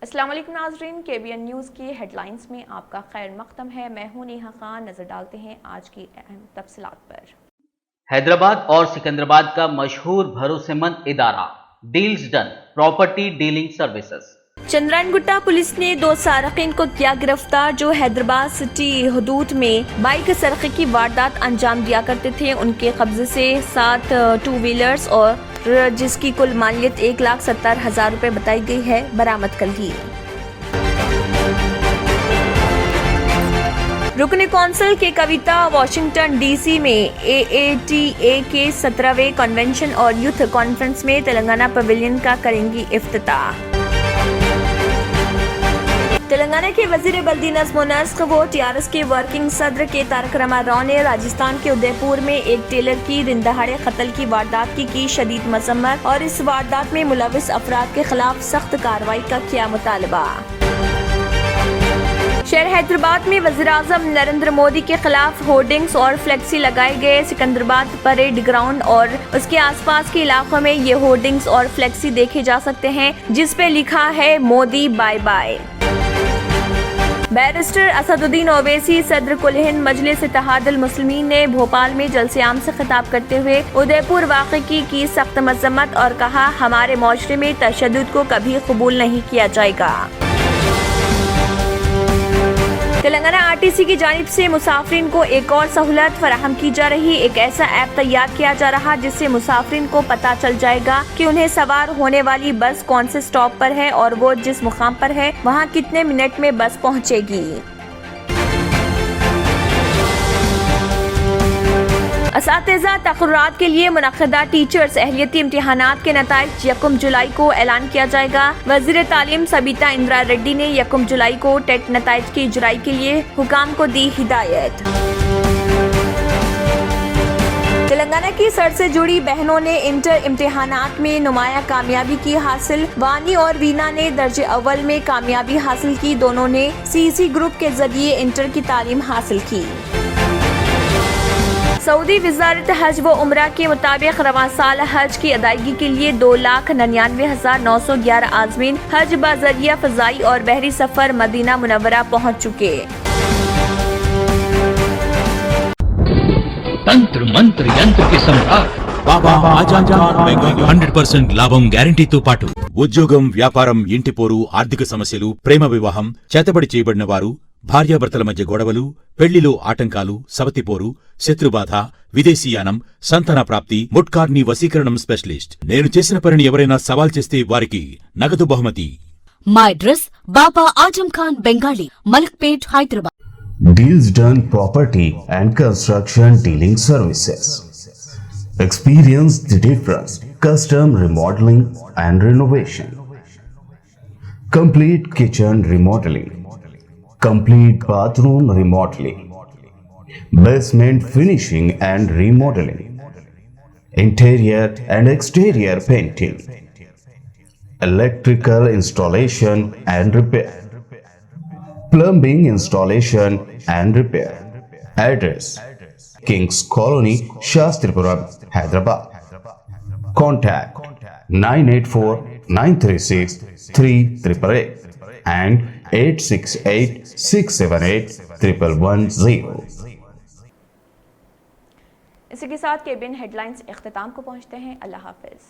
अस्सलाम वालेकुम नाज़रीन, KBN न्यूज़ की हेडलाइंस में आपका खैर मक़दम है। मैं हूं नेहा खान। नज़र डालते हैं आज की अहम तफसीलात पर। हैदराबाद और सिकंदराबाद का मशहूर भरोसेमंद इदारा deals done property dealing services. Chandrayangutta police ने 2 सारकीन को किया गिरफ्तार जो हैदराबाद सिटी हदूद में बाइक सरक़े की वारदात अंजाम दिया करते थे। उनके कब्जे से 7 टू व्हीलर्स और जिसकी कुल मालियत 1,70,000 रुपए बताई गई है बरामद कर ली। रुकन कौंसिल के कविता वाशिंगटन DC में AATA के 17वें कन्वेंशन और यूथ कॉन्फ्रेंस में तेलंगाना पवेलियन का करेंगी इफ्तिताह। तेलंगाना के वजीर बल्दी नज़्म व नस्क वो TRS के वर्किंग सदर के तारक रामा राव ने राजस्थान के उदयपुर में एक टेलर की दिन दहाड़े कत्ल की वारदात की शदीद मजम्मत और इस वारदात में मुलविस अफराद के खिलाफ सख्त कार्रवाई का किया मुतालबा। शहर हैदराबाद में वज़ीर-ए-आज़म नरेंद्र मोदी के खिलाफ होर्डिंग्स और फ्लेक्सी लगाए गए। सिकंदराबाद परेड ग्राउंड और उसके आसपास के इलाकों में ये होर्डिंग्स और फ्लेक्सी देखे जा सकते हैं जिस पे लिखा है Modi bye bye. Barrister Asaduddin Owaisi सदर कुल हिंद मजलिस इत्तेहादुल मुस्लिमीन ने भोपाल में जलसे-आम से खिताब करते हुए उदयपुर वाक़े की सख्त मज़म्मत और कहा हमारे मुआशरे में तशद्दुद को कभी कबूल नहीं किया जाएगा। तेलंगाना RTC की जानिब से मुसाफिरीन को एक और सहूलत फराहम की जा रही। एक ऐसा ऐप तैयार किया जा रहा जिससे मुसाफिरीन को पता चल जाएगा कि उन्हें सवार होने वाली बस कौन से स्टॉप पर है और वो जिस मुकाम पर है वहाँ कितने मिनट में बस पहुँचेगी। असातिज़ा तक़र्रुरात के लिए मुनक़्क़दा टीचर्स अहलियती इम्तिहानात के नताइज 1 जुलाई को ऐलान किया जाएगा। वज़ीर तालीम सबीता इंदिरा रेड्डी ने 1 जुलाई को टेट नताइज की इजराई के लिए हुकाम को दी हिदायत। तेलंगाना की सर से जुड़ी बहनों ने इंटर इम्तिहानात में नुमाया कामयाबी की हासिल। वानी और वीना ने दर्जे अव्वल में कामयाबी हासिल की। दोनों ने CEC ग्रुप के जरिए इंटर की तालीम हासिल की। सऊदी वज़ारत हज व उम्रा के मुताबिक रवां साल हज की अदायगी के लिए 2,99,911 आज़मीन हज बाज़रिया फ़ज़ाई और बहरी सफर मदीना मुनव्वरा पहुँच चुके। तंत्र मंत्र यंत्र के सम्राट బాబా ఆజాం ఖాన్ బెంగాలీ 100% లాభం గ్యారంటీతో పాటు ఉద్యోగం వ్యాపారం ఇంటి పోరు ఆర్థిక సమస్యలు ప్రేమ వివాహం చేతబడి చేయబడిన వారు భార్యాభర్తల మధ్య గొడవలు పెళ్లిలో ఆటంకాలు సవతిపోరు శత్రుబాధ విదేశీయానం సంతాన ప్రాప్తి ముట్కార్ని వశీకరణం స్పెషలిస్ట్ నేను చేసిన పనిని ఎవరైనా సవాల్ చేస్తే వారికి నగదు బహుమతి మా address Baba Azam Khan Bengali Malakpet Hyderabad Deals Done Property and Construction Dealing Services. Experience the difference. Custom remodeling and renovation. Complete kitchen remodeling. Complete bathroom remodeling. Basement finishing and remodeling. Interior and exterior painting. Electrical installation and repair. Plumbing installation and repair. Address Kings Colony, Shastripuram, Hyderabad. Contact 984-936-3888 and 868-678-1110. इसी के साथ KBN headlines इख्तिताम को पहुँचते हैं। अल्लाह हाफिज़।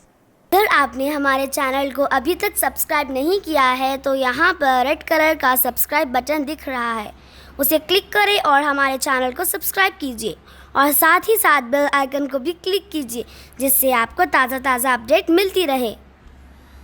अगर आपने हमारे चैनल को अभी तक सब्सक्राइब नहीं किया है तो यहाँ पर रेड कलर का सब्सक्राइब बटन दिख रहा है, उसे क्लिक करें और हमारे चैनल को सब्सक्राइब कीजिए और साथ ही साथ बेल आइकन को भी क्लिक कीजिए जिससे आपको ताज़ा अपडेट मिलती रहे।